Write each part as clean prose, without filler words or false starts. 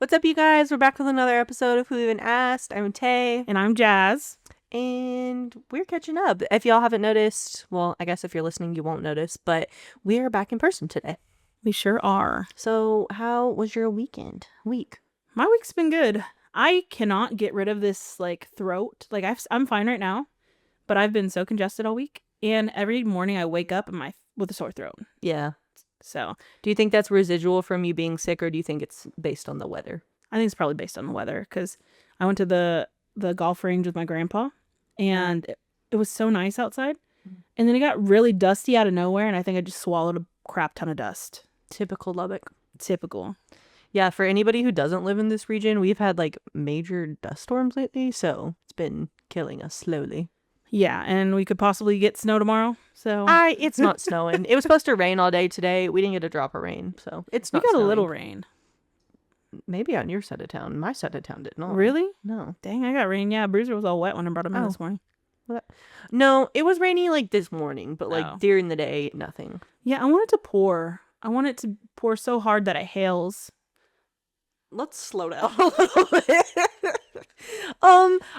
What's up, you guys? We're back with another episode of Who Even Asked. I'm Tay. And I'm Jazz. And we're catching up. If y'all haven't noticed, well, I guess if you're listening, you won't notice, but we are back in person today. We sure are. So how was your week? My week's been good. I cannot get rid of this, throat. I'm fine right now, but I've been so congested all week. And every morning I wake up with a sore throat. Yeah. So, do you think that's residual from you being sick, or do you think it's based on the weather? I think it's probably based on the weather, because I went to the golf range with my grandpa, and it was so nice outside. And then it got really dusty out of nowhere, and I think I just swallowed a crap ton of dust. Typical Lubbock. Typical. Yeah, for anybody who doesn't live in this region, we've had major dust storms lately, so it's been killing us slowly. Yeah, and we could possibly get snow tomorrow. So it's not snowing. It was supposed to rain all day today. We didn't get a drop of rain, so it's not. We got snowing. a little rain. Maybe on your side of town. My side of town did not. Really? No. Dang, I got rain. Yeah, Bruiser was all wet when I brought him in this morning. What? No, it was rainy this morning, but during the day, nothing. Yeah, I want it to pour. I want it to pour so hard that it hails. Let's slow down a little bit.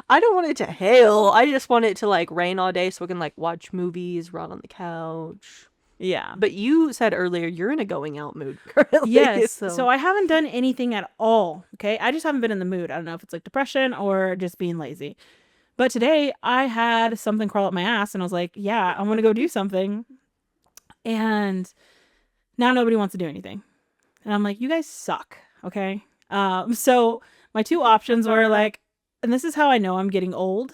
I don't want it to hail. I just want it to rain all day so we can watch movies, rot on the couch. Yeah. But you said earlier you're in a going out mood currently. Yes. So I haven't done anything at all. Okay. I just haven't been in the mood. I don't know if it's depression or just being lazy. But today I had something crawl up my ass and I was like, yeah, I want to go do something. And now nobody wants to do anything. And I'm like, you guys suck. Okay. So my two options were and this is how I know I'm getting old.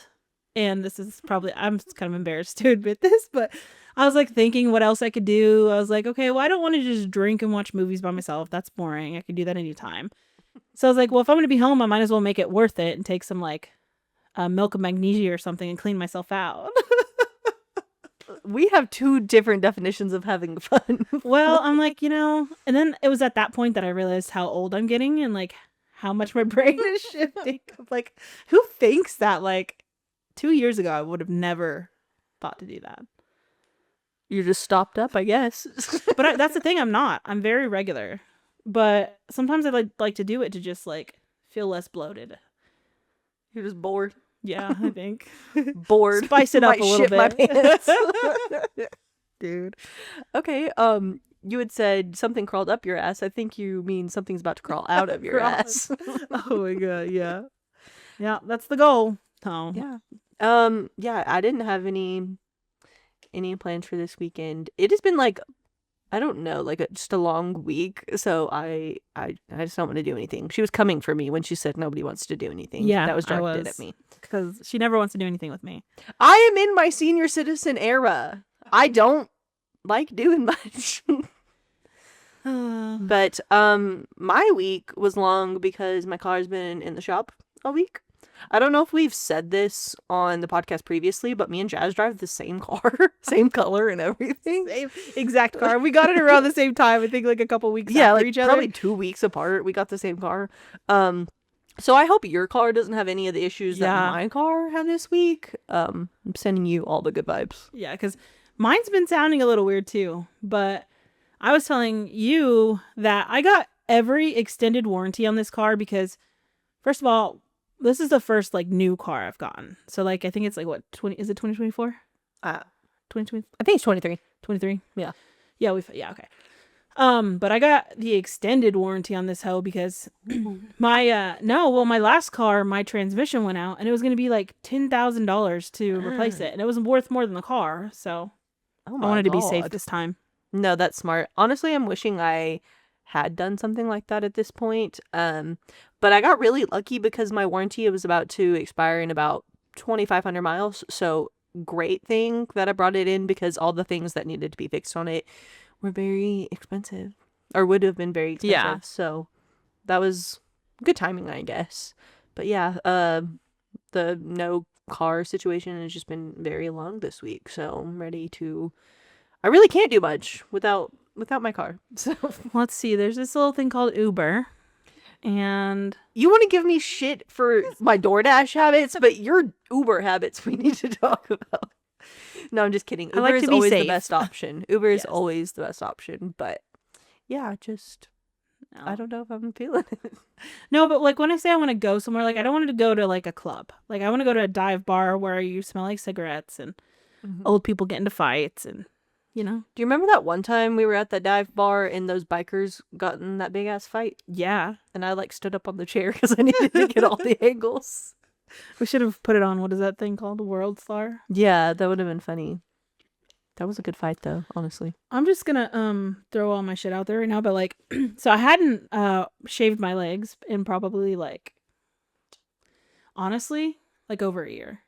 And this is probably, I'm kind of embarrassed to admit this, but I was thinking what else I could do. I was like, okay, well, I don't want to just drink and watch movies by myself. That's boring. I could do that anytime. So I was like, well, if I'm going to be home, I might as well make it worth it and take some milk of magnesia or something and clean myself out. We have two different definitions of having fun. Well, I'm and then it was at that point that I realized how old I'm getting and how much my brain is shifting. Who thinks that 2 years ago I would have never thought to do that. You're just stopped up, I guess. But that's the thing, I'm not. I'm very regular. But sometimes I like to do it to just feel less bloated. You're just bored. Yeah, I think. Bored. Spice it up a little bit. My pants. Dude. Okay, you had said something crawled up your ass. I think you mean something's about to crawl out of your ass. Oh my god, yeah. Yeah, that's the goal. Oh. Yeah. Yeah, I didn't have any plans for this weekend. It has been I don't know, just a long week, so I just don't want to do anything. She was coming for me when she said nobody wants to do anything. Yeah, that was directed at me. Because she never wants to do anything with me. I am in my senior citizen era. I don't like doing much. But my week was long because my car's been in the shop all week. I don't know if we've said this on the podcast previously, but me and Jazz drive the same car, same color and everything. Same exact car. We got it around the same time. I think a couple weeks after each other. Probably 2 weeks apart. We got the same car. So I hope your car doesn't have any of the issues that my car had this week. I'm sending you all the good vibes. Yeah, because mine's been sounding a little weird too. But I was telling you that I got every extended warranty on this car because, first of all, this is the first new car I've gotten. So I think it's what, 20, is it 2024? 2020? I think it's 23. 23? Yeah. Yeah, okay. But I got the extended warranty on this hoe because my last car, my transmission went out and it was going to be $10,000 to replace it. And it was worth more than the car. So I wanted to be safe this time. No, that's smart. Honestly, I'm wishing I had done something like that at this point. But I got really lucky because my warranty was about to expire in about 2,500 miles. So great thing that I brought it in because all the things that needed to be fixed on it were very expensive or would have been very expensive. Yeah. So that was good timing, I guess. But yeah, the no car situation has just been very long this week. So I'm ready to, I really can't do much without my car. So let's see. There's this little thing called Uber. And you want to give me shit for my DoorDash habits, but your Uber habits we need to talk about. No, I'm just kidding. Uber is always the best option. Uber is always the best option. But yeah, just No. I don't know if I'm feeling it. No, but like when I say I want to go somewhere, like I don't want to go to like a club. Like I want to go to a dive bar where you smell like cigarettes and old people get into fights and, you know. Do you remember that one time we were at that dive bar and those bikers got in that big ass fight? Yeah. And I like stood up on the chair because I needed to get all the angles. We should have put it on, what is that thing called? World Star? Yeah, that would have been funny. That was a good fight though, honestly. I'm just gonna throw all my shit out there right now, but like so I hadn't shaved my legs in probably like honestly, like over a year.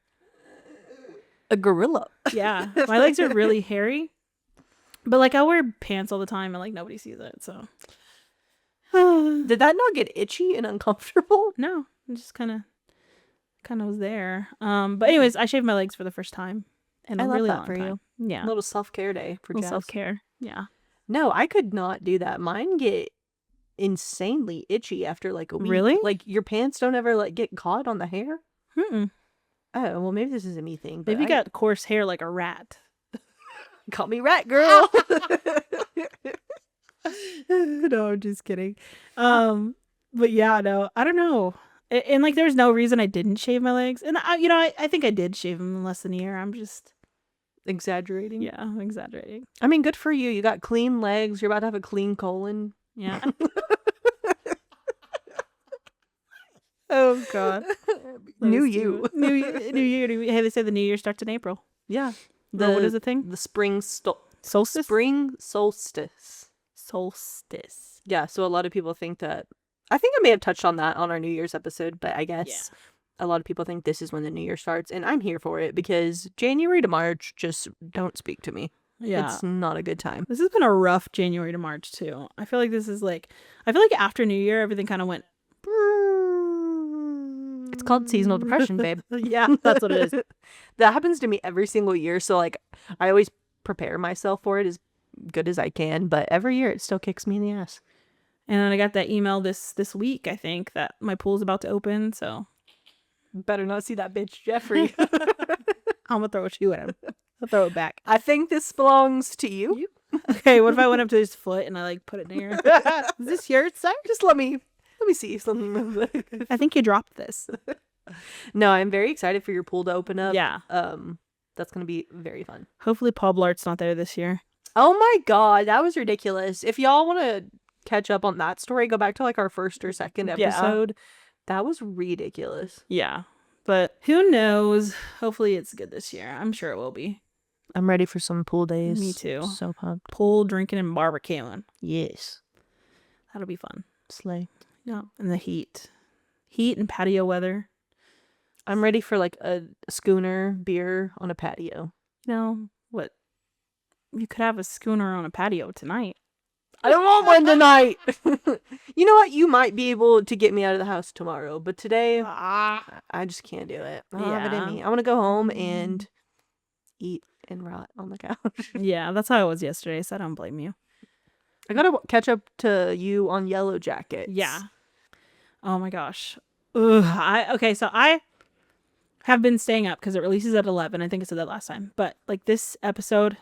A gorilla. Yeah. My legs are really hairy. But like I wear pants all the time and like nobody sees it, so Did that not get itchy and uncomfortable? no, it just kinda was there. But anyways, I shaved my legs for the first time in a I love really that long for time. you. Yeah. A little self-care day for Jazz. Self-care. Yeah. No, I could not do that. Mine get insanely itchy after like a week. Really? Like your pants don't ever like get caught on the hair? Mm-mm. Oh, well maybe this is a me thing. But Maybe you got coarse hair like a rat. Call me rat girl. No, I'm just kidding. But yeah, no, I don't know. And like there's no reason I didn't shave my legs. And I think I did shave them in less than a year. I'm just Exaggerating. yeah, I'm exaggerating. I mean, good for you. You got clean legs. You're about to have a clean colon. Yeah. Oh god. New you. New year. Hey, they say the new year starts in April. Yeah. What is the thing? The spring Solstice? Spring solstice. Solstice. Yeah, so a lot of people think that I think I may have touched on that on our New Year's episode, but I guess a lot of people think this is when the new year starts, and I'm here for it because January to March just don't speak to me. Yeah. It's not a good time. This has been a rough January to March too. I feel like after New Year everything kind of went It's called seasonal depression, babe. Yeah, that's what it is. That happens to me every single year, so like I always prepare myself for it as good as I can, but every year it still kicks me in the ass. And then I got that email this week, I think, that my pool's about to open, so Better not see that bitch Jeffrey. I'm gonna throw a shoe at him. I'll throw it back. I think this belongs to you. Okay, what if I went up to his foot and I like put it near? Is this yours, sir? Just let me see something. I think you dropped this. No, I'm very excited for your pool to open up. Yeah. That's gonna be very fun. Hopefully Paul Blart's not there this year. Oh my god, that was ridiculous. If y'all want to catch up on that story, go back to like our first or second episode. That was ridiculous. Yeah. But who knows? Hopefully it's good this year. I'm sure it will be. I'm ready for some pool days. Me too. So pumped. Pool, drinking, and barbecuing. Yes. That'll be fun. Slay. Yeah. And the heat. Heat and patio weather. I'm ready for like a schooner beer on a patio. You know, what? You could have a schooner on a patio tonight. I don't want one tonight. You know what? You might be able to get me out of the house tomorrow, but today I just can't do it. I don't have it in me. I want to go home and eat and rot on the couch. Yeah, that's how I was yesterday, so I don't blame you. I gotta catch up to you on Yellow Jackets. Yeah. Oh my gosh. Ugh. So I have been staying up because it releases at 11. I think I said that last time. But like this episode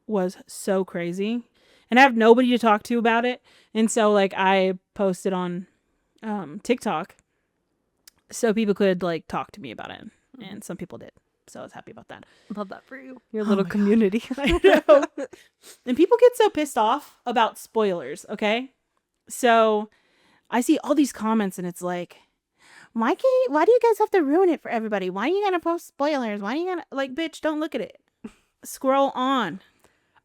was so crazy. And I have nobody to talk to about it. And so like I posted on TikTok so people could like talk to me about it. And some people did. So I was happy about that. Love that for you. Your little community. I know. And people get so pissed off about spoilers, okay? So I see all these comments and it's like, why do you guys have to ruin it for everybody? Why are you gonna post spoilers? Why are you gonna like, bitch, don't look at it. Scroll on.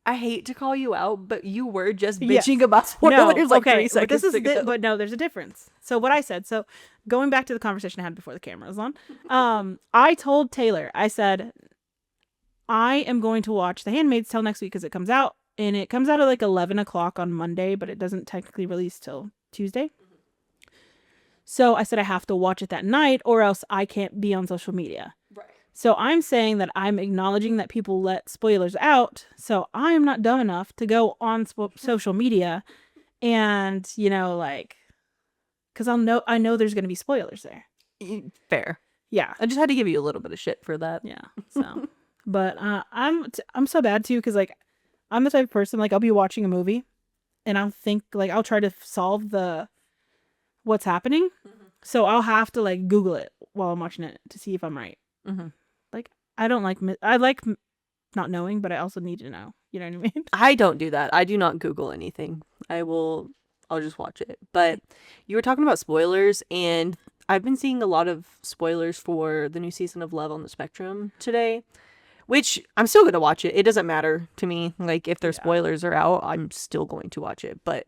I hate to call you out, but you were just bitching about spoilers like 3 seconds ago. But no, there's a difference. So what I said, so going back to the conversation I had before the camera was on, I told Taylor, I said, I am going to watch The Handmaid's Tale next week because it comes out, and it comes out at like 11 o'clock on Monday, but it doesn't technically release till Tuesday. So I said I have to watch it that night or else I can't be on social media. Right. So I'm saying that I'm acknowledging that people let spoilers out. So I am not dumb enough to go on social media and, you know, like, because I know there's going to be spoilers there. Fair. Yeah. I just had to give you a little bit of shit for that. Yeah. So, but I'm so bad too because like I'm the type of person like I'll be watching a movie and I'll think like I'll try to solve the what's happening. So I'll have to like Google it while I'm watching it to see if I'm right. Like I don't like I like not knowing, but I also need to know. You know what I mean? I don't do that. I do not Google anything. I'll just watch it. But you were talking about spoilers, and I've been seeing a lot of spoilers for the new season of Love on the Spectrum today, which I'm still going to watch it. It doesn't matter to me. Like, if their spoilers are out, I'm still going to watch it. But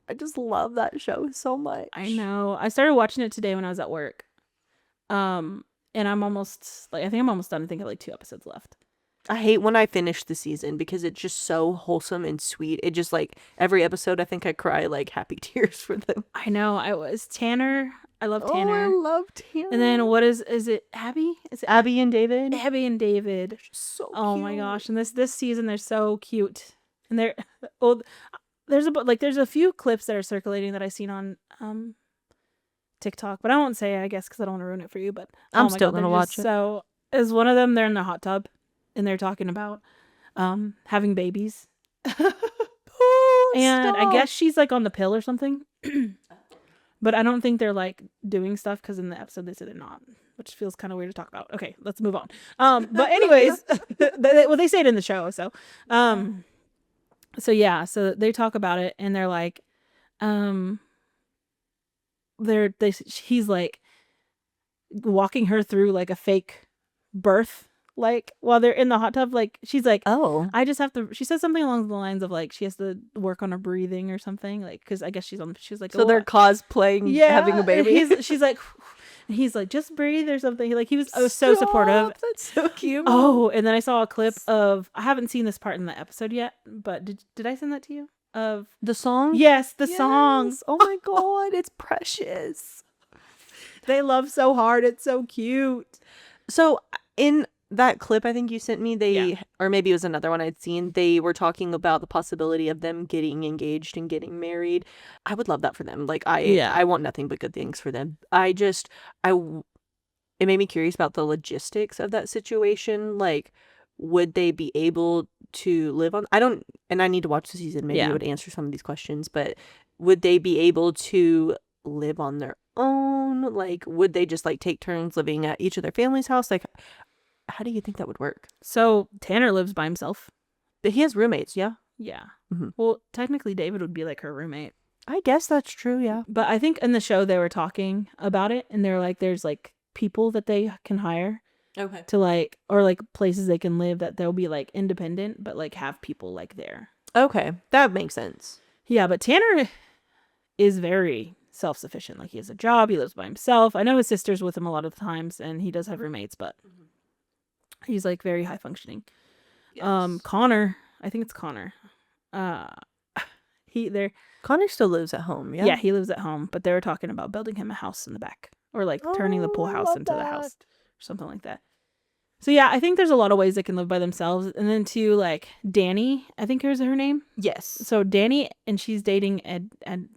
I just love that show so much. I know. I started watching it today when I was at work. And I'm almost like, I think I'm almost done. I think I have like 2 episodes left. I hate when I finish the season because it's just so wholesome and sweet. It just like every episode, I think I cry like happy tears for them. I know. I was Tanner. I love Tanner. Oh, I love Tanner. And then what is it Abby? Is it Abby and David? Abby and David. So cute. Oh my gosh. And this season they're so cute. And they're there's a few clips that are circulating that I've seen on TikTok, but I won't say, I guess, because I don't want to ruin it for you. But I'm still gonna watch it. So is one of them? They're in the hot tub, and they're talking about having babies. And I guess she's like on the pill or something. But I don't think they're like doing stuff because in the episode they said they're not, which feels kind of weird to talk about. Okay, let's move on. But anyways, well, they say it in the show. So yeah, so they talk about it and they're like, he's like walking her through like a fake birth, like while they're in the hot tub. Like she's like, oh, I just have to. She says something along the lines of like she has to work on her breathing or something. Like because I guess she's like, so they're cosplaying having a baby. She's like, he's like, just breathe or something. Like he was so supportive. That's so cute. Oh, and then I saw a clip of, I haven't seen this part in the episode yet, but did I send that to you? Of the song? Yes, the song. Oh my god, it's precious. They love so hard. It's so cute. So in that clip I think you sent me, or maybe it was another one I'd seen, they were talking about the possibility of them getting engaged and getting married. I would love that for them. Like I want nothing but good things for them. It made me curious about the logistics of that situation. Like, would they be able to live on, and I need to watch the season, maybe it would answer some of these questions, but would they be able to live on their own? Like, would they just like take turns living at each of their family's house? Like, how do you think that would work? So Tanner lives by himself. But he has roommates, yeah? Yeah. Mm-hmm. Well, technically David would be like her roommate. I guess that's true, yeah. But I think in the show they were talking about it and they're like, there's like people that they can hire. Okay. To like, or like places they can live that they'll be like independent, but like have people like there. Okay. That makes sense. Yeah, but Tanner is very self-sufficient. Like he has a job, he lives by himself. I know his sister's with him a lot of the times and he does have roommates, but he's like very high functioning. Yes. Connor, I think it's Connor. Connor still lives at home, yeah? Yeah, he lives at home, but they were talking about building him a house in the back or like turning the pool house into the house. Something like that. So yeah, I think there's a lot of ways they can live by themselves. And then to like Danny, I think here's her name. Yes. So Danny, and she's dating Adon,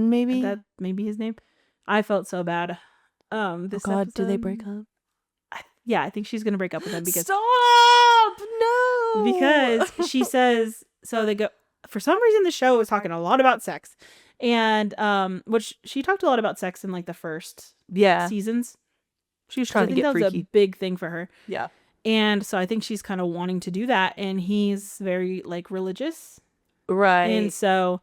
maybe. That may be his name. I felt so bad. This God, episode, do they break up? I think she's gonna break up with him because no, because she says so. They go for some reason. The show was talking a lot about sex, and which she talked a lot about sex in like the first seasons. She was trying to get freaky. That was a big thing for her. Yeah. And so I think she's kind of wanting to do that. And he's very like religious. Right. And so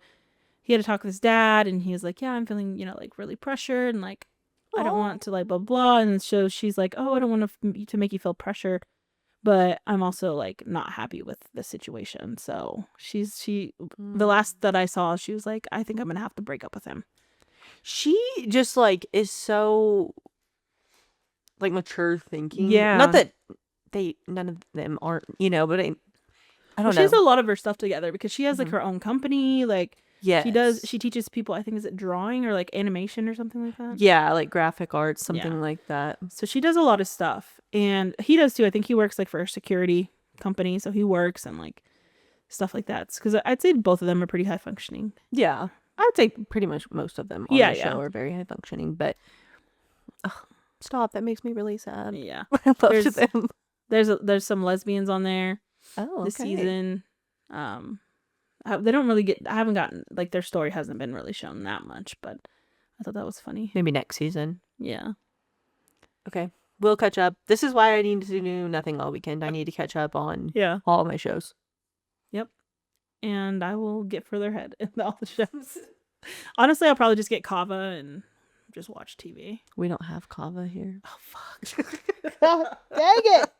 he had to talk with his dad and he was like, yeah, I'm feeling, like really pressured and like, I don't want to like blah, blah. And so she's like, oh, I don't want to make you feel pressured. But I'm also like not happy with the situation. So the last that I saw, she was like, I think I'm going to have to break up with him. She just like is so like mature thinking. Yeah. Not that none of them aren't, but I don't know. She has a lot of her stuff together because she has like her own company. Like she teaches people, I think, is it drawing or like animation or something like that? Yeah, like graphic arts, something like that. So she does a lot of stuff and he does too. I think he works like for a security company. So he works and like stuff like that. Because I'd say both of them are pretty high functioning. Yeah. I would say pretty much most of them on the show are very high functioning, but stop. That makes me really sad. Yeah. I love them. There's some lesbians on there. Oh, this season. I They don't really get. I haven't gotten like their story hasn't been really shown that much, but I thought that was funny. Maybe next season. Yeah. Okay. We'll catch up. This is why I need to do nothing all weekend. I need to catch up on all of my shows. Yep. And I will get further ahead in all the shows. Honestly, I'll probably just get Kava and just watch TV. We don't have Kava here. Oh, fuck. Dang it.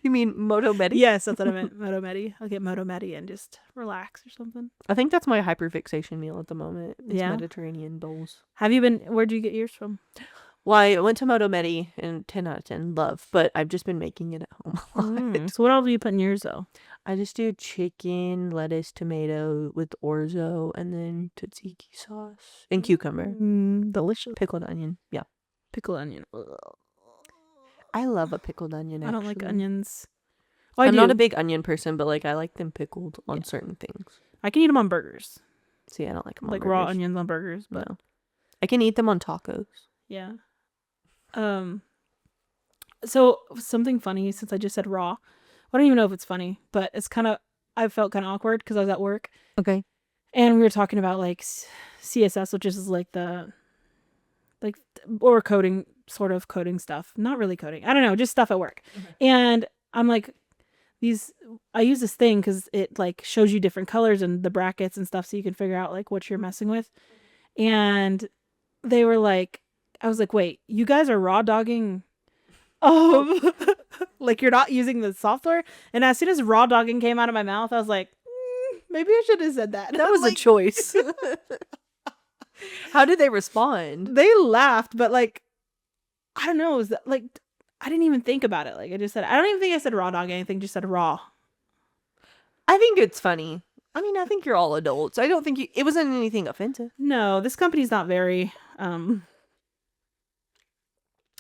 You mean Moto Medi? Yes, that's what I meant. Moto Medi. I'll get Moto Medi and just relax or something. I think that's my hyperfixation meal at the moment. It's Yeah. Mediterranean bowls. Have you been, where'd you get yours from? Well, I went to Moto Medi and 10 out of 10, love, but I've just been making it at home a lot. So what all do you put in yours though? I just do chicken, lettuce, tomato with orzo, and then tzatziki sauce and cucumber. Delicious. Pickled onion. Yeah. Pickled onion. I love a pickled onion, I don't like actually. onions. I'm not a big onion person, but like I like them pickled on certain things. I can eat them on burgers. See, I don't like them on like burgers. raw onions on burgers, but no. I can eat them on tacos. Yeah. So something funny, since I just said raw, I don't even know if it's funny, but it's kind of, I felt kind of awkward because I was at work. Okay. And we were talking about like CSS, which is like or coding, sort of coding stuff. Not really coding. I don't know, just stuff at work. Okay. And I'm like, I use this thing because it like shows you different colors and the brackets and stuff so you can figure out like what you're messing with. And they were like, I was like, wait, you guys are raw dogging like you're not using the software? And as soon as raw dogging came out of my mouth, I was like, maybe I should have said that. That was like, a choice. How did they respond? They laughed, but like, I don't know. It was like, I didn't even think about it. Like I just said, I don't even think I said raw dog anything, just said raw. I think it's funny. I mean, I think you're all adults. I don't think it wasn't anything offensive. No, this company's not very, I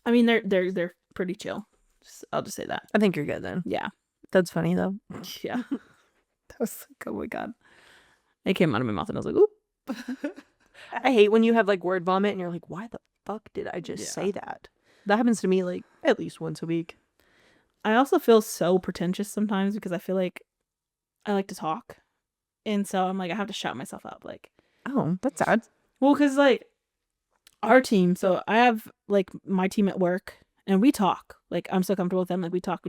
mean, they're pretty chill. I'll just say that. I think you're good then. Yeah. That's funny though. Yeah. That was like, oh my God. It came out of my mouth and I was like, oop. I hate when you have like word vomit and you're like, why the fuck did I just say that? That happens to me like at least once a week. I also feel so pretentious sometimes because I feel like I like to talk. And so I'm like, I have to shut myself up. Like, oh, that's sad. Well, because like our team, so I have like my team at work and we talk. Like I'm so comfortable with them. Like we talk.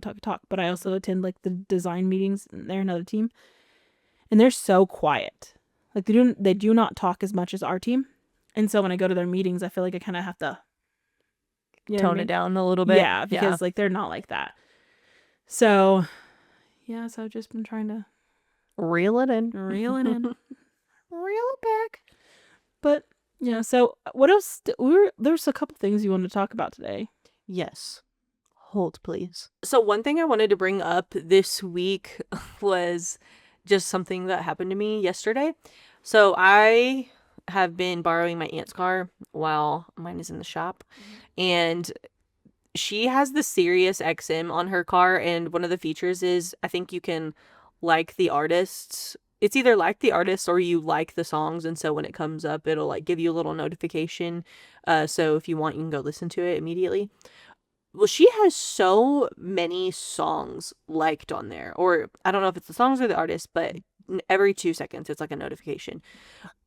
But I also attend like the design meetings and they're another team. And they're so quiet. Like they do not talk as much as our team. And so when I go to their meetings, I feel like I kind of have to tone it down a little bit. Yeah, because like they're not like that. So yeah, so I've just been trying to reel it in. Reel it back. But yeah, so what else? There's a couple things you wanted to talk about today. Yes. Hold, please. So one thing I wanted to bring up this week was just something that happened to me yesterday. So I have been borrowing my aunt's car while mine is in the shop. And she has the Sirius XM on her car. And one of the features is I think you can like the artists. It's either like the artists or you like the songs. And so when it comes up, it'll like give you a little notification. So if you want, you can go listen to it immediately. Well, she has so many songs liked on there. Or I don't know if it's the songs or the artists, but every 2 seconds, it's like a notification.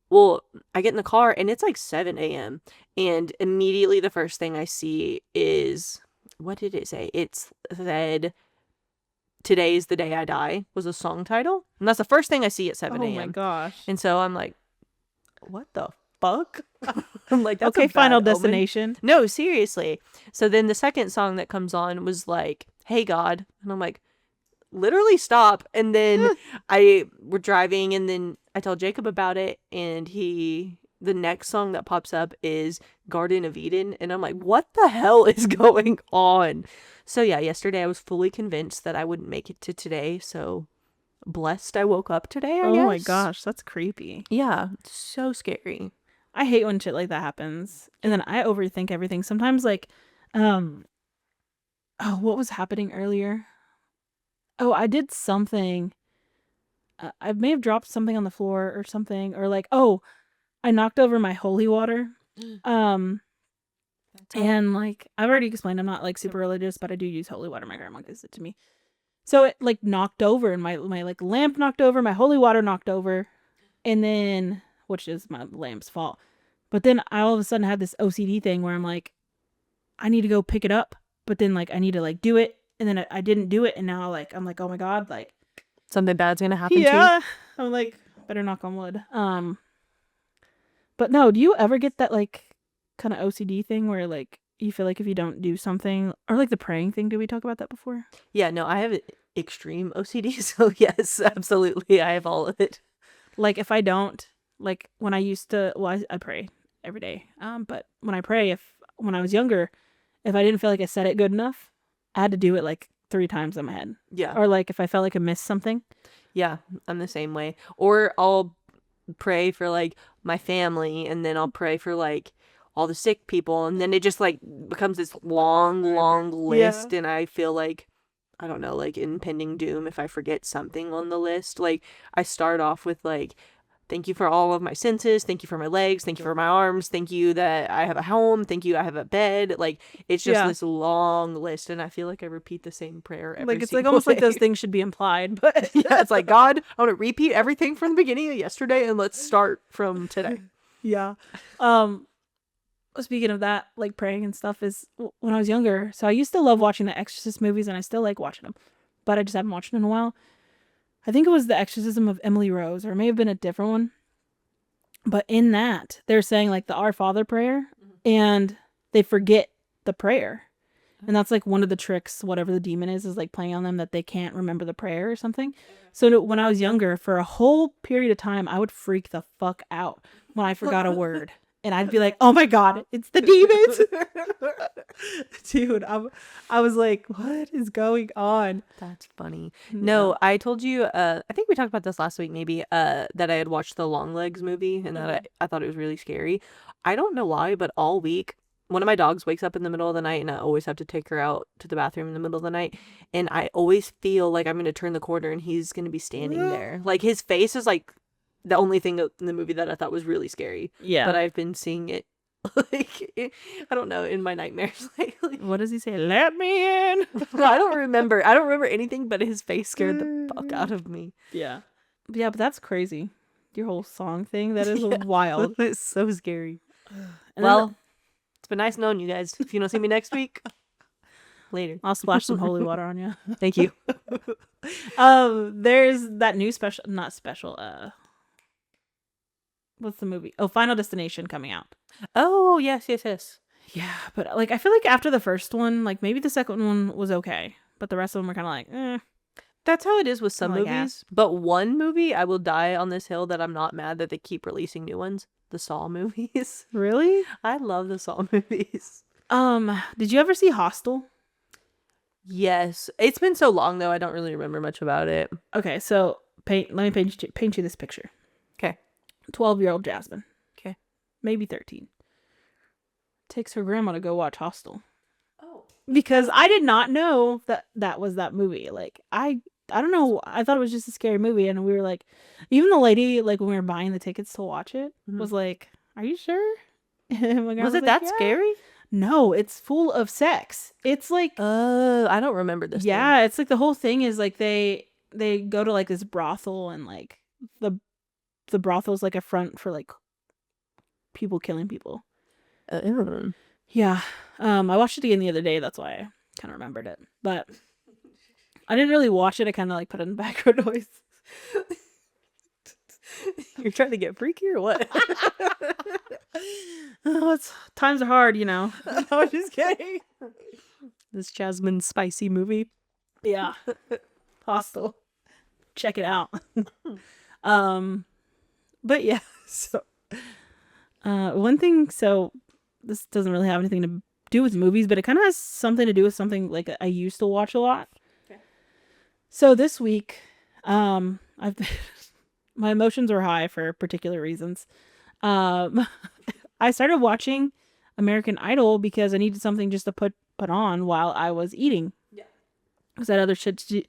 Well, I get in the car and it's like 7 a.m. And immediately the first thing I see is, what did it say? It said, "Today's the Day I Die" was a song title. And that's the first thing I see at 7 a.m. Oh my gosh. And so I'm like, what the fuck? I'm like, that's okay, a bad Final omen. Destination. No, seriously. So then the second song that comes on was like, "Hey God." And I'm like, literally stop. And then we're driving and then I tell Jacob about it and the next song that pops up is Garden of Eden. And I'm like, what the hell is going on? So yeah, yesterday I was fully convinced that I wouldn't make it to today. So blessed I woke up today, I guess. Oh my gosh, that's creepy. Yeah, it's so scary. I hate when shit like that happens. And then I overthink everything. Sometimes like, what was happening earlier? Oh, I did something. I may have dropped something on the floor or something. Or like, I knocked over my holy water. And like, I've already explained, I'm not like super religious, but I do use holy water. My grandma gives it to me. So it like knocked over and my like lamp knocked over, my holy water knocked over. And then, which is my lamp's fault. But then I all of a sudden had this OCD thing where I'm like, I need to go pick it up, but then like I need to like do it, and then I didn't do it, and now like I'm like, oh my god, like Something bad's gonna happen to you. yeah. I'm like, better knock on wood. But no, do you ever get that like kind of OCD thing where like you feel like if you don't do something, or like the praying thing? Did we talk about that before? Yeah, no, I have extreme OCD, so yes, absolutely, I have all of it. Like if I don't, like when I used to, well, I pray every day. But when I pray, if when I was younger, if I didn't feel like I said it good enough, I had to do it like 3 times in my head. Yeah. Or like if I felt like I missed something. Yeah, I'm the same way. Or I'll pray for like my family, and then I'll pray for like all the sick people, and then it just like becomes this long list, and I feel like, I don't know, like impending doom if I forget something on the list. Like I start off with like, thank you for all of my senses, thank you for my legs, thank you for my arms, thank you that I have a home, thank you I have a bed. Like it's just this long list, and I feel like I repeat the same prayer every Like it's like single almost like day. those things should be implied, but Yeah, it's like, God, I want to repeat everything from the beginning of yesterday, and let's start from today. yeah. Speaking of that, like praying and stuff, is when I was younger. So I used to love watching the Exorcist movies, and I still like watching them, but I just haven't watched them in a while. I think it was The Exorcism of Emily Rose, or it may have been a different one. But in that, they're saying like the Our Father prayer, and they forget the prayer. And that's like one of the tricks, whatever the demon is like playing on them, that they can't remember the prayer or something. So when I was younger, for a whole period of time, I would freak the fuck out when I forgot a word. And I'd be like, oh my God, it's the demons. Dude, I was like, what is going on? That's funny. No, I told you, I think we talked about this last week maybe, that I had watched the Long Legs movie, and that I thought it was really scary. I don't know why, but all week, one of my dogs wakes up in the middle of the night, and I always have to take her out to the bathroom in the middle of the night, and I always feel like I'm going to turn the corner and he's going to be standing there. Like his face is like the only thing in the movie that I thought was really scary. Yeah. But I've been seeing it, like, I don't know, in my nightmares lately. What does he say? Let me in. I don't remember anything, but his face scared the fuck out of me. Yeah. Yeah, but that's crazy. Your whole song thing, that is wild. It's so scary. And well, it's been nice knowing you guys. If you don't see me next week, later. I'll splash some holy water on you. Thank you. There's that new special, not special, what's the movie? Oh, Final Destination coming out. Oh, yes. Yeah, but like I feel like after the first one, like maybe the second one was okay, but the rest of them were kind of like, eh. That's how it is with some Like, movies. But one movie, I will die on this hill that I'm not mad that they keep releasing new ones. The Saw movies. Really? I love the Saw movies. Did you ever see Hostel? Yes. It's been so long, though, I don't really remember much about it. Okay, so let me paint you this picture. Okay. 12-year-old Jasmine. Okay. Maybe 13. Takes her grandma to go watch Hostel. Oh. Because I did not know that was that movie. Like, I don't know. I thought it was just a scary movie. And we were like, even the lady, like when we were buying the tickets to watch it, was like, are you sure? Was it that scary? No, it's full of sex. It's like, I don't remember this. Yeah, thing. It's like the whole thing is like they go to like this brothel, and like the brothel's like a front for like people killing people. Yeah. I watched it again the other day. That's why I kind of remembered it. But I didn't really watch it. I kind of like put it in background noise. You're trying to get freaky or what? Times are hard, you know. I'm just kidding. This Jasmine spicy movie. Yeah. Hostel. Check it out. But yeah, so one thing, so this doesn't really have anything to do with movies, but it kind of has something to do with something like I used to watch a lot. Okay. So this week, I've been, my emotions were high for particular reasons. I started watching American Idol because I needed something just to put on while I was eating. Yeah. Because I had other shit to do.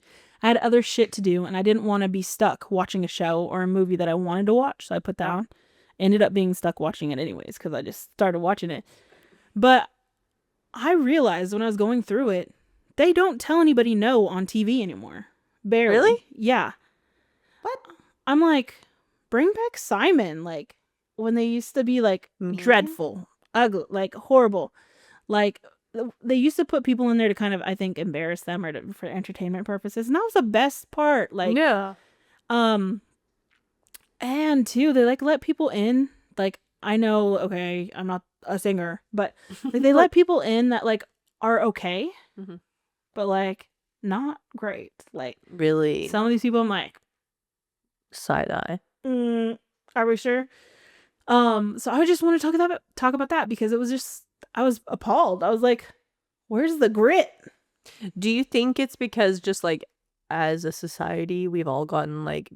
I had other shit to do, and I didn't want to be stuck watching a show or a movie that I wanted to watch, so I put that on. Ended up being stuck watching it anyways, because I just started watching it. But I realized when I was going through it, they don't tell anybody no on TV anymore. Barely. Really? Yeah. What? I'm like, bring back Simon, like when they used to be like Mhm. dreadful, ugly, like horrible. Like they used to put people in there to kind of, I think, embarrass them or for entertainment purposes, and that was the best part. Like, Yeah. and too, they like let people in. Like, I know, okay, I'm not a singer, but like they let people in that like are okay, Mhm. but like not great. Like Really some of these people, I'm like, side eye. are we sure? So I just want to talk about that because it was just, I was appalled. I was like, where's the grit? Do you think it's because just like as a society we've all gotten like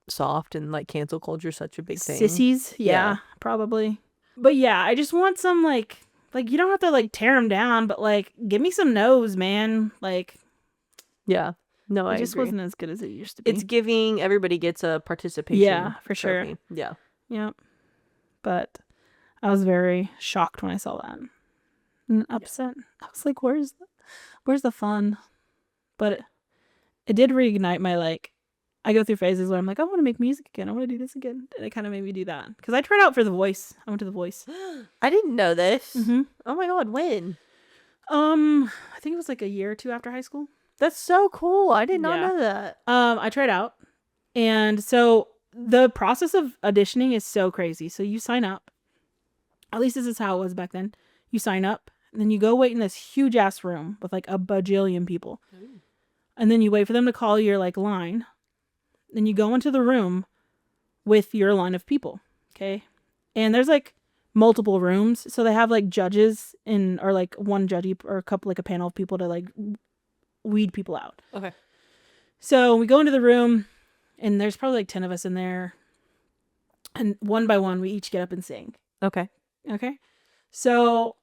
soft and like cancel culture such a big thing? Sissies, yeah, probably. But yeah, I just want some like you don't have to like tear them down, but like give me some no's, man. Like, Yeah. No, it I just agree. wasn't as good as it used to be. It's giving everybody gets a participation. Yeah, for trophy. sure. Yeah. Yep. But I was very shocked when I saw that and upset. I was like, where's the fun? But it did reignite my like. I go through phases where I'm like, I want to make music again. I want to do this again, and it kind of made me do that because I tried out for The Voice. I went to The Voice. I didn't know this. Mm-hmm. Oh my god, when? I think it was like a year or two after high school. That's so cool. I did not Yeah. know that. I tried out, and so the process of auditioning is so crazy. So you sign up. At least this is how it was back then. You sign up, and then you go wait in this huge ass room with like a bajillion people. Ooh. And then you wait for them to call your like line. Then you go into the room with your line of people. Okay. And there's like multiple rooms. So they have like judges or like one judge or a couple, like a panel of people to like weed people out. Okay. So we go into the room and there's probably like 10 of us in there. And one by one, we each get up and sing. Okay. Okay. So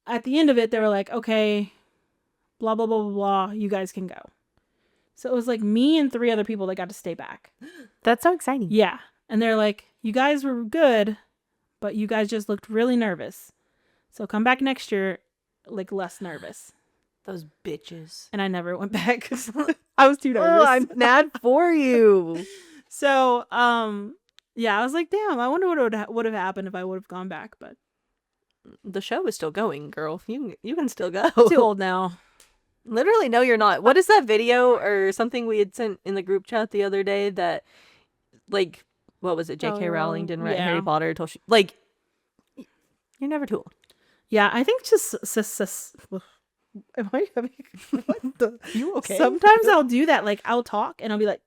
at the end of it, they were like, okay, blah, blah, blah, blah, blah. You guys can go. So it was like me and 3 other people that got to stay back. That's so exciting. Yeah. And they're like, you guys were good, but you guys just looked really nervous. So come back next year, like less nervous. Those bitches. And I never went back. I was too nervous. Oh, I'm mad for you. So, yeah, I was like, damn, I wonder what would have happened if I would have gone back, but The show is still going, girl. You can still go. too old now. Literally, no, you're not. What is that video or something we had sent in the group chat the other day that, like, what was it? J.K. Rowling didn't write Harry Potter until she, like, you're never too old. Yeah, I think just am I having what the? You okay? Sometimes I'll do that. Like I'll talk and I'll be like,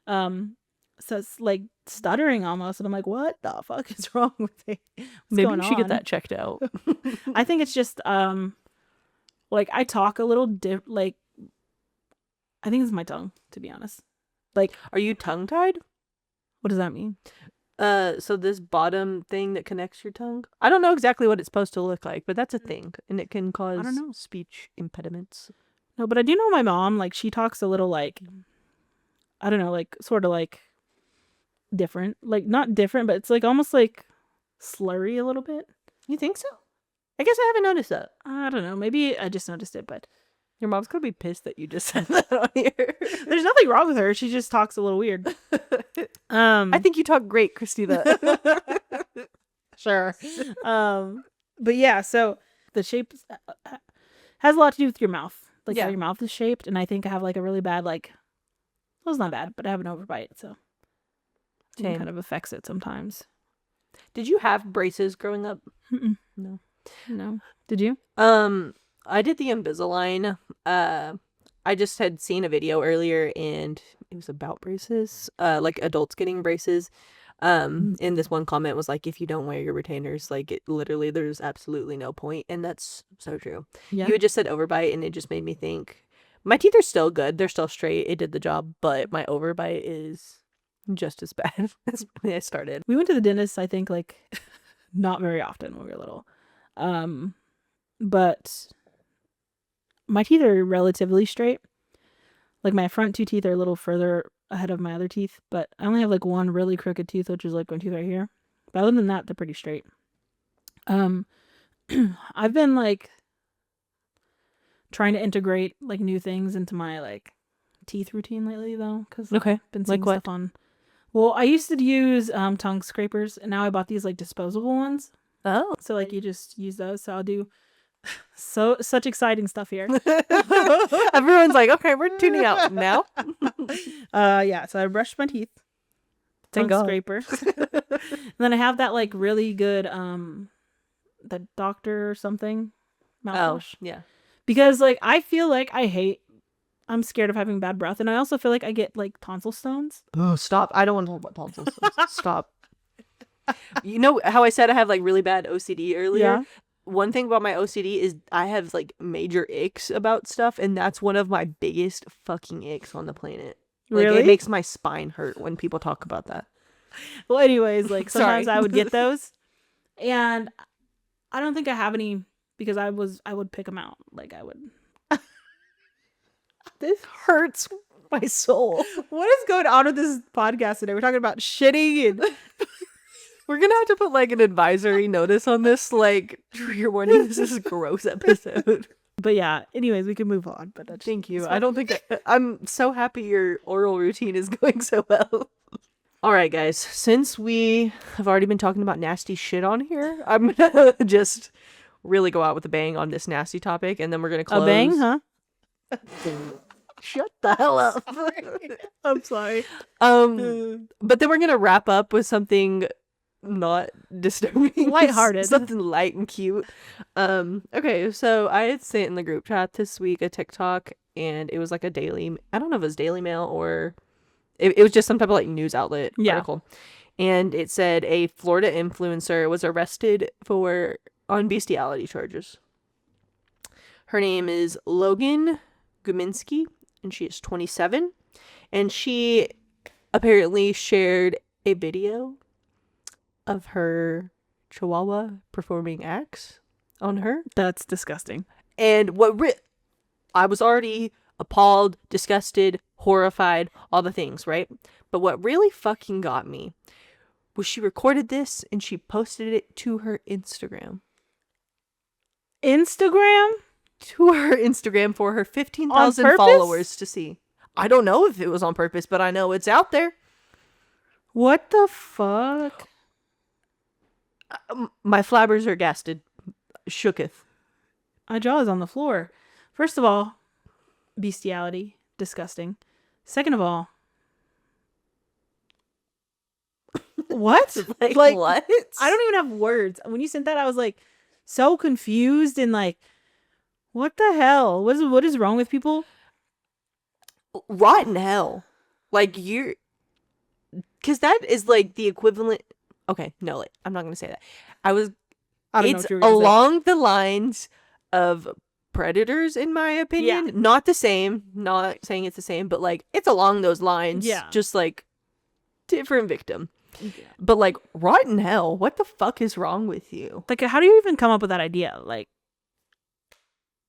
so it's like stuttering almost, and I'm like, what the fuck is wrong with me? Maybe you should get that checked out. I think it's just like I talk a little like I think it's my tongue, to be honest. Like, are you tongue tied? What does that mean? So this bottom thing that connects your tongue. I don't know exactly what it's supposed to look like, but that's a thing, and it can cause speech impediments. No, but I do know my mom, like she talks a little like, I don't know, like sort of like different, like not different, but it's like almost like slurry a little bit. You think so? I guess I haven't noticed that. I don't know. Maybe I just noticed it, but your mom's gonna be pissed that you just said that on here. There's nothing wrong with her. She just talks a little weird. I think you talk great, Christina. Sure. But yeah, so the shape has a lot to do with your mouth, like how your mouth is shaped, and I think I have like a really bad like. Well, it's not bad, but I have an overbite, so it kind of affects it sometimes. Did you have braces growing up? Mm-mm. No. Did you? I did the Invisalign. I just had seen a video earlier and it was about braces, like adults getting braces. And this one comment was like, if you don't wear your retainers, like it literally, there's absolutely no point. And that's so true. Yeah. You had just said overbite and it just made me think my teeth are still good. They're still straight. It did the job, but my overbite is just as bad as when I started. We went to the dentist, I think, like not very often when we were little. But my teeth are relatively straight. Like my front 2 teeth are a little further ahead of my other teeth, but I only have like one really crooked tooth, which is like my tooth right here. But other than that, they're pretty straight. I've been like trying to integrate like new things into my like teeth routine lately though, because I've been seeing stuff on Well, I used to use tongue scrapers, and now I bought these like disposable ones. Oh. So like you just use those. So I'll do such exciting stuff here. Everyone's like, okay, we're tuning out now. Yeah. So I brushed my teeth. Thank Tongue God. scraper. And then I have that like really good the doctor or something mouthwash. Yeah. Because like I feel like I'm scared of having bad breath, and I also feel like I get like tonsil stones. Oh, stop. I don't want to talk about tonsils. Stop. You know how I said I have like really bad OCD earlier? Yeah. One thing about my OCD is I have like major icks about stuff, and that's one of my biggest fucking icks on the planet. Like, Really? it makes my spine hurt when people talk about that. Well, anyways, like sometimes Sorry. I would get those, and I don't think I have any because I would pick them out. Like I would. This hurts my soul. What is going on with this podcast today? We're talking about shitting and We're gonna have to put like an advisory notice on this, like trigger warning. This is a gross episode. But yeah. Anyways, we can move on. But that's Thank you. I don't think I'm so happy your oral routine is going so well. All right, guys. Since we have already been talking about nasty shit on here, I'm gonna just really go out with a bang on this nasty topic, and then we're gonna close. A bang, huh? Shut the hell up. I'm sorry. But then we're gonna wrap up with something not disturbing, Lighthearted. something light and cute. Okay, so I had sent in the group chat this week a TikTok, and it was like a daily, I don't know if it was Daily Mail or it was just some type of like news outlet article, and it said a Florida influencer was arrested on bestiality charges. Her name is Logan Guminski, and she is 27, and she apparently shared a video of her chihuahua performing acts on her. That's disgusting. And I was already appalled, disgusted, horrified, all the things, right? But what really fucking got me was she recorded this and she posted it to her Instagram. Instagram? To her Instagram for her 15,000 followers to see. I don't know if it was on purpose, but I know it's out there. What the fuck? My flabbers are gasted. Shooketh. My jaw is on the floor. First of all, bestiality. Disgusting. Second of all, what? like what? I don't even have words. When you sent that, I was like so confused and like, what the hell? What is wrong with people? Rotten hell. Like because that is like the equivalent. Okay, no, I'm not gonna say that. It's along the lines of Predators, in my opinion. Yeah. Not the same. Not saying it's the same, but like it's along those lines. Yeah. Just like different victim. Yeah. But like rotten hell. What the fuck is wrong with you? Like, how do you even come up with that idea? Like,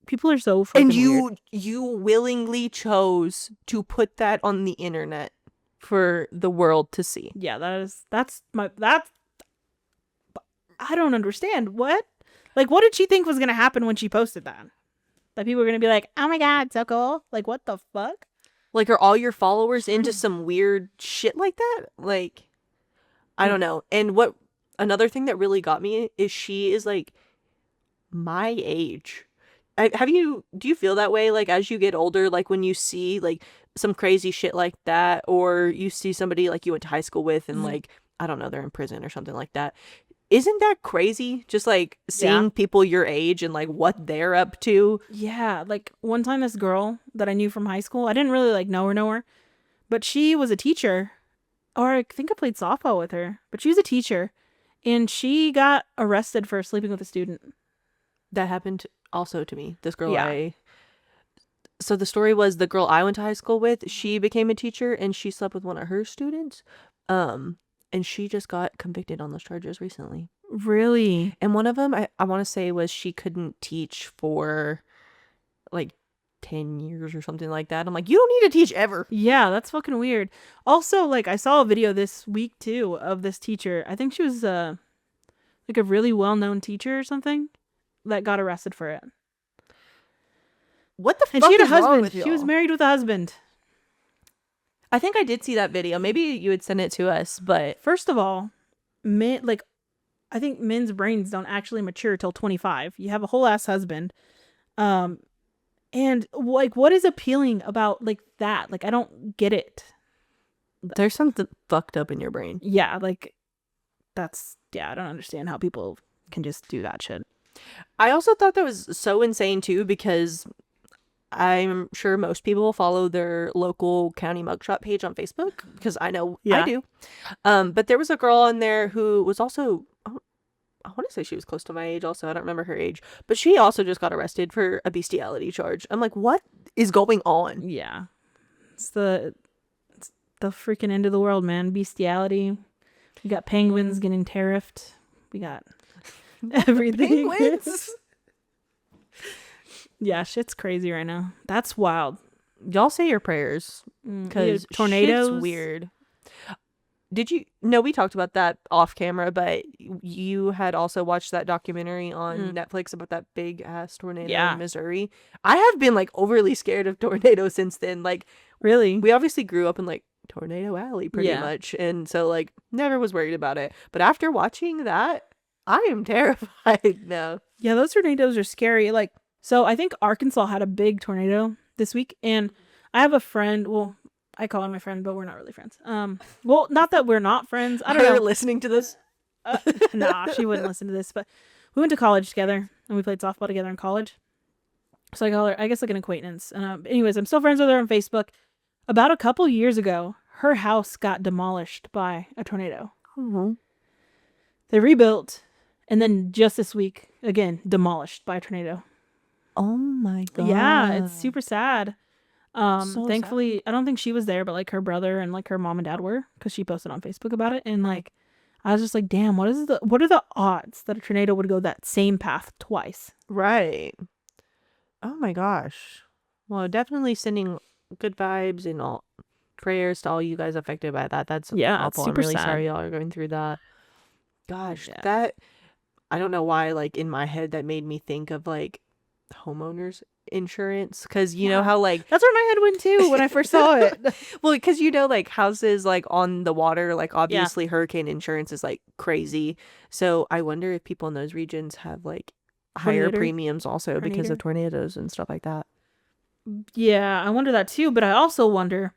people are so fucking weird. You willingly chose to put that on the internet for the world to see. Yeah, that's I don't understand. What? Like, what did she think was going to happen when she posted that? That people were going to be like, oh my God, so cool. Like, what the fuck? Like, are all your followers into some weird shit like that? Like, I don't know. And another thing that really got me is she is like my age. Do you feel that way? Like, as you get older, like when you see like some crazy shit like that, or you see somebody like you went to high school with and like, I don't know, they're in prison or something like that. Isn't that crazy? Just like seeing people your age and like what they're up to. Yeah. Like one time this girl that I knew from high school, I didn't really like know her, but she was a teacher, or I think I played softball with her, but she was a teacher and she got arrested for sleeping with a student. That happened also to me. This girl So the story was the girl I went to high school with, she became a teacher and she slept with one of her students. And she just got convicted on those charges recently. Really? And one of them, I want to say, was she couldn't teach for like 10 years or something like that. I'm like, you don't need to teach ever. Yeah, that's fucking weird. Also, like, I saw a video this week, too, of this teacher. I think she was like a really well-known teacher or something that got arrested for it. What the fuck and she had a is wrong husband. with you? She was married with a husband. I think I did see that video. Maybe you would send it to us, but First of all, I think men's brains don't actually mature till 25. You have a whole ass husband. And like, what is appealing about like that? Like, I don't get it. there's something fucked up in your brain. Yeah, like I don't understand how people can just do that shit. I also thought that was so insane too, because I'm sure most people follow their local county mugshot page on Facebook, because I know I do. But there was a girl on there who was also, I want to say she was close to my age also. I don't remember her age. But she also just got arrested for a bestiality charge. I'm like, what is going on? Yeah. It's the freaking end of the world, man. Bestiality. We got penguins getting tariffed. We got everything. Penguins? Yeah, shit's crazy right now. That's wild. Y'all say your prayers, because tornadoes. shit's weird. Did you? No, we talked about that off camera, but you had also watched that documentary on Netflix about that big ass tornado in Missouri. I have been like overly scared of tornadoes since then. Like, really? We obviously grew up in like Tornado Alley pretty much, and so like never was worried about it. But after watching that, I am terrified now. Yeah, those tornadoes are scary. Like, so I think Arkansas had a big tornado this week, and I have a friend. Well, I call her my friend, but we're not really friends. Well, not that we're not friends. I don't know. Listening to this? Nah, she wouldn't listen to this. But we went to college together, and we played softball together in college. So I call her, I guess, like an acquaintance. And anyways, I'm still friends with her on Facebook. About a couple years ago, her house got demolished by a tornado. Mm-hmm. They rebuilt, and then just this week, again, demolished by a tornado. Oh my god. Yeah, it's super sad. So thankfully, sad. I don't think she was there, but like her brother and like her mom and dad were, because she posted on Facebook about it. And like, I was just like, damn, what are the odds that a tornado would go that same path twice? Right. Oh my gosh. Well, definitely sending good vibes and all prayers to all you guys affected by that. That's awful. super I'm really sad. sorry y'all are going through that. Gosh, that, I don't know why, like in my head that made me think of like homeowners insurance, because you know how like that's where my head went too when I first saw it. Well, because you know, like houses like on the water, like obviously hurricane insurance is like crazy. So I wonder if people in those regions have like higher premiums also because of tornadoes and stuff like that. Yeah, I wonder that too. But I also wonder,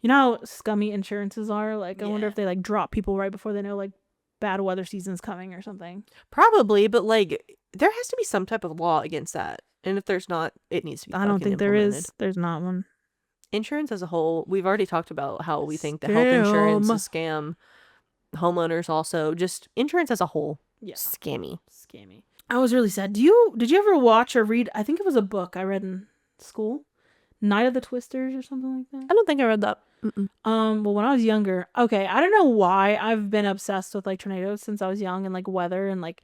you know how scummy insurances are? Like, I wonder if they like drop people right before they know like bad weather season's coming or something. Probably, but like there has to be some type of law against that. And if there's not, it needs to be. I don't think there is. There's not one. Insurance as a whole, we've already talked about how we think the health insurance is scam. Homeowners also, just insurance as a whole, scammy. I was really sad. Did you ever watch or read? I think it was a book I read in school, Night of the Twisters or something like that. I don't think I read that. Well, when I was younger, okay, I don't know why I've been obsessed with like tornadoes since I was young and like weather and like,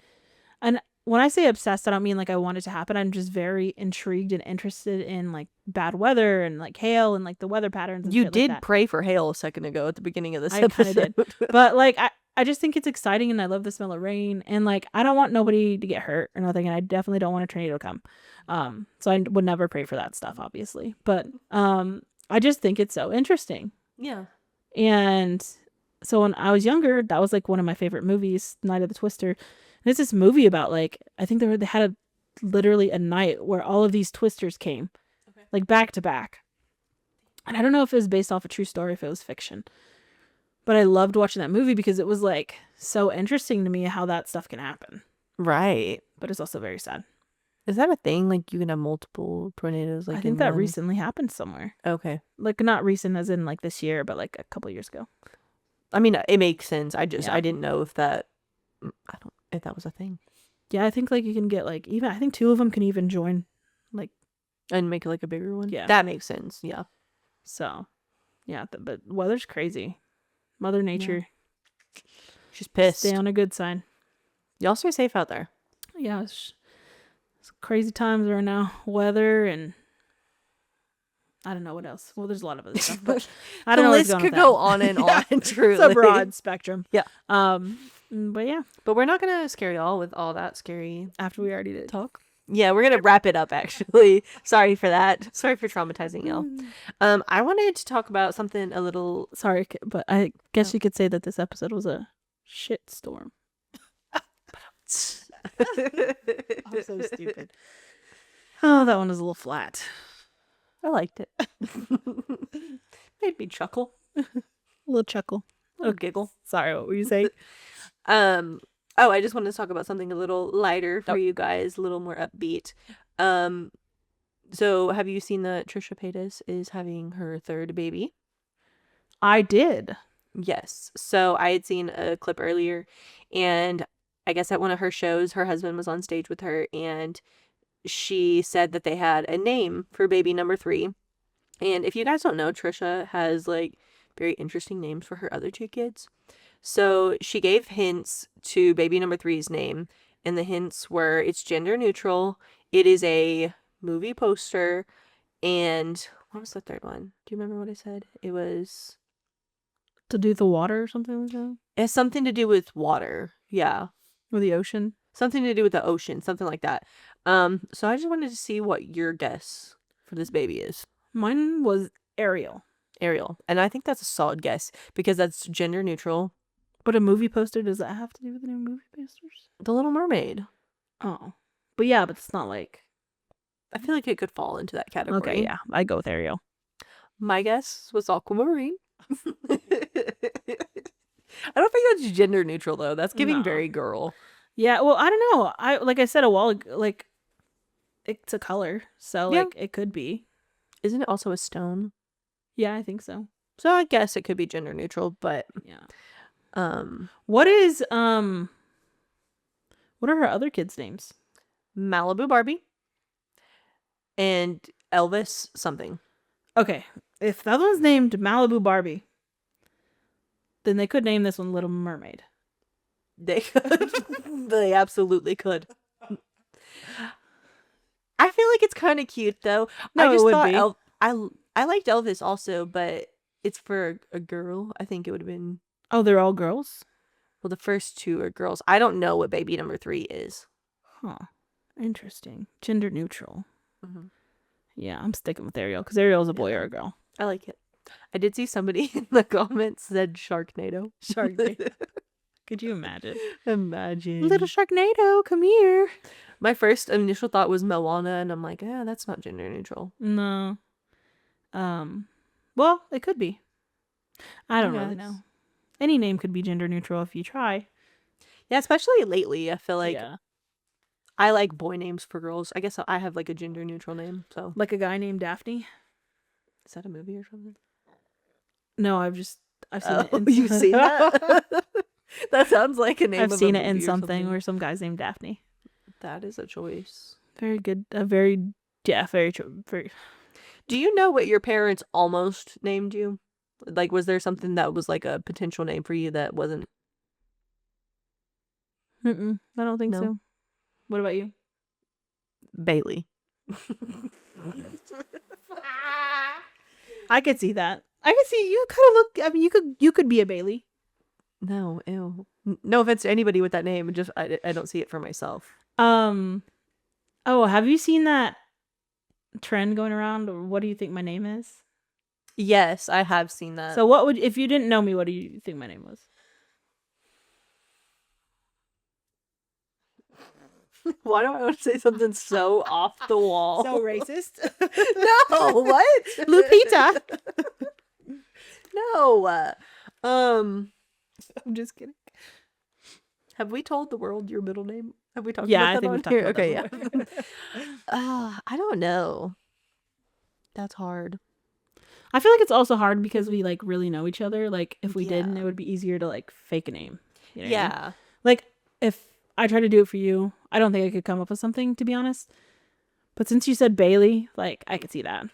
and when I say obsessed, I don't mean like I want it to happen. I'm just very intrigued and interested in like bad weather and like hail and like the weather patterns. And you shit did like that. pray for hail a second ago at the beginning of this I episode. kind of did, but like I just think it's exciting and I love the smell of rain and like I don't want nobody to get hurt or nothing, and I definitely don't want a tornado to come. So I would never pray for that stuff, obviously, but I just think it's so interesting. Yeah. And so when I was younger, that was like one of my favorite movies, Night of the Twister. And it's this movie about like, I think they had literally a night where all of these twisters came, like back to back. And I don't know if it was based off a true story, if it was fiction. But I loved watching that movie because it was like so interesting to me how that stuff can happen. Right. But it's also very sad. Is that a thing? Like you can have multiple tornadoes? Like I think that recently happened somewhere. Okay. Like not recent as in like this year, but like a couple years ago. I mean, it makes sense. I didn't know if that, if that was a thing. Yeah, I think like you can get like even, I think 2 of them can even join like. And make like a bigger one? Yeah. That makes sense. Yeah. So, yeah, but weather's crazy. Mother Nature. Yeah. She's pissed. Stay on a good side. Y'all stay safe out there. Yeah, it's crazy times right now. Weather and I don't know what else. Well, there's a lot of other stuff, but I don't know. The list could go on and on. Truly, it's a broad spectrum. Yeah. But yeah. But we're not gonna scare y'all with all that scary after we already did talk. Yeah, we're gonna wrap it up. Actually, sorry for that. Sorry for traumatizing y'all. I wanted to talk about something a little. Sorry, but I guess Oh. you could say that this episode was a shit storm. I'm so stupid. Oh, that one was a little flat. I liked it. Made me chuckle, A little chuckle. a little giggle. Sorry, what were you saying? Oh, I just wanted to talk about something a little lighter for Oh. you guys, a little more upbeat. So have you seen that Trisha Paytas is having her third baby? I did. Yes. So I had seen a clip earlier, and I guess at one of her shows, her husband was on stage with her, and she said that they had a name for baby number 3. And if you guys don't know, Trisha has like very interesting names for her other 2 kids. So she gave hints to baby number 3's name, and the hints were it's gender neutral, it is a movie poster, and what was the third one? Do you remember what I said? It was To do the water or something like that? it has something to do with water. Yeah. Or the ocean? Something to do with the ocean, something like that. So I just wanted to see what your guess for this baby is. Mine was Ariel. Ariel. And I think that's a solid guess because that's gender neutral. But a movie poster, does that have to do with any movie posters? The Little Mermaid. Oh. But yeah, but it's not like... I feel like it could fall into that category. Okay, yeah. I go with Ariel. My guess was Aquamarine. I don't think that's gender neutral though. That's giving No. very girl. Yeah, well, I don't know. Like I said a while ago, like, it's a color. So, Yeah. like, it could be. Isn't it also a stone? Yeah, I think so. So I guess it could be gender neutral, but Yeah. what are her other kids' names? Malibu Barbie and Elvis something. Okay, if the other one's named Malibu Barbie, then they could name this one Little Mermaid. They could. They absolutely could. I feel like it's kind of cute though. No, I just it would thought be. I liked Elvis also, but it's for a girl. I think it would have been. Oh, they're all girls? Well, the first 2 are girls. I don't know what baby number 3 is. Huh. Interesting. Gender neutral. Mm-hmm. Yeah, I'm sticking with Ariel because Ariel's a boy or a girl. I like it. I did see somebody in the comments said Sharknado. Sharknado. Could you imagine? Imagine. Little Sharknado, come here. My first initial thought was Moana, and I'm like, that's not gender neutral. No. Well, it could be. I don't really know. Any name could be gender neutral if you try. Yeah, especially lately. I feel like yeah. I like boy names for girls. I guess I have like a gender neutral name. So Like a guy named Daphne? is that a movie or something? No, I've seen it. You've seen that? That sounds like a name. I've seen it in or something where some guy's named Daphne. That is a choice. Very good. Very Do you know what your parents almost named you? Like, was there something that was like a potential name for you that wasn't? I don't think No. so. What about you? Bailey. I could see that. I could see you kind of look. I mean, you could be a Bailey. No, ew. No offense to anybody with that name. Just I don't see it for myself. Oh, have you seen that trend going around? What do you think my name is? Yes, I have seen that. So what would, if you didn't know me, what do you think my name was? Why do I want to say something so off the wall? So racist. No, what? Lupita. No. I'm just kidding. Have we told the world your middle name? Have we talked Yeah, about that I think on we've talked here? about that Okay, yeah. I don't know. That's hard. I feel like it's also hard because we like really know each other. Like if we didn't, Yeah. it would be easier to like fake a name. You know what I mean? Yeah. Like if I try to do it for you, I don't think I could come up with something, to be honest. But since you said Bailey, like I could see that.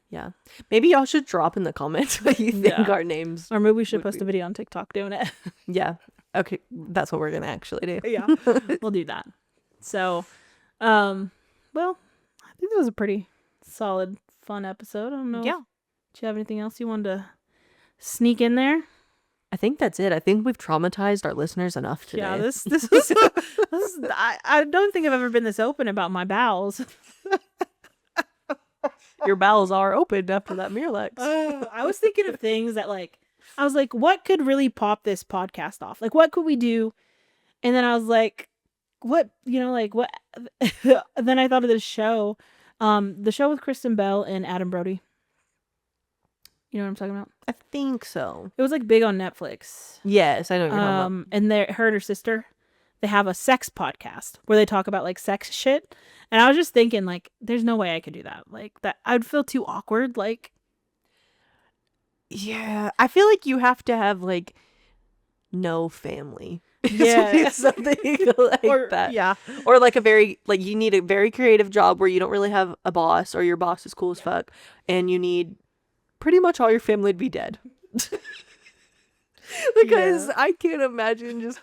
Yeah. Maybe y'all should drop in the comments what you think Yeah. our names. Or maybe we should would post be. a video on TikTok doing it. Yeah. Okay. That's what we're going to actually do. Yeah. We'll do that. So, well, I think that was a pretty solid, fun episode. I don't know. Yeah. Do you have anything else you wanted to sneak in there? I I think that's it. I think we've traumatized our listeners enough today. Yeah, this is, I don't think I've ever been this open about my bowels. Your bowels are open after that Miralax. I was thinking of things that like, I was like, what could really pop this podcast off? Like, what could we do? And then I was like, what, like what? Then I thought of this show, the show with Kristen Bell and Adam Brody. You know what I'm talking about? I think so. It was like big on Netflix. Yes, I know what you're talking about. And her and her sister, they have a sex podcast where they talk about like sex shit. And I was just thinking like, there's no way I could do that. Like that, I'd feel too awkward. Like, yeah, I feel like you have to have like no family. yeah, something like or, that. yeah, or like you need a very creative job where you don't really have a boss, or your boss is cool as fuck, and you need pretty much all your family to be dead. Because I can't imagine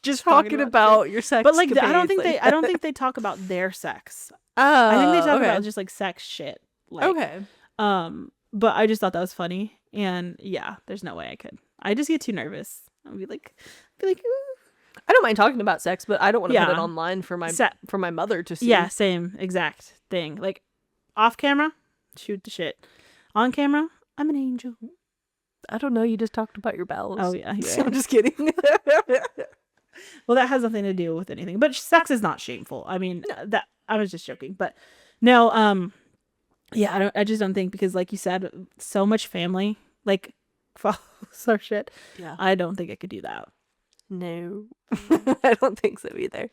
just talking about your sex. But like, I don't think they talk about their sex. Oh, I think they talk about just like sex shit. Like, okay. But I just thought that was funny, and yeah, there's no way I could. I just get too nervous. I'll be like, ooh. I don't mind talking about sex, but I don't want to put it online for my mother to see. Yeah, same exact thing. Like off camera, shoot the shit. On camera, I'm an angel. I don't know. You just talked about your bowels. Oh yeah. I'm just kidding. Well, that has nothing to do with anything. But sex is not shameful. I mean, that I was just joking. But no, yeah, I just don't think, because like you said, so much family like follows our shit. Yeah. I don't think I could do that. No, I don't think so either.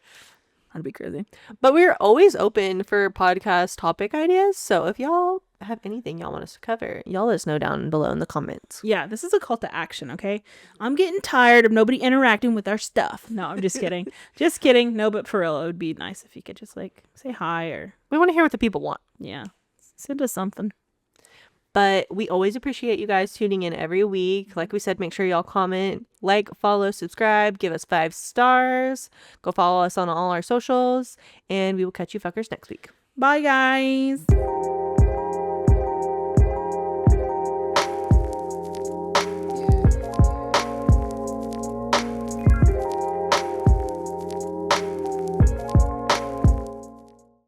That'd be crazy. But we're always open for podcast topic ideas. So if y'all have anything y'all want us to cover, y'all let us know down below in the comments. Yeah, this is a call to action, okay? I'm getting tired of nobody interacting with our stuff. No, I'm just kidding. Just kidding. No, but for real, it would be nice if you could just like say hi, or we want to hear what the people want. Yeah, send us something. But we always appreciate you guys tuning in every week. Like we said, make sure y'all comment, like, follow, subscribe, give us 5 stars. Go follow us on all our socials, and we will catch you fuckers next week. Bye, guys.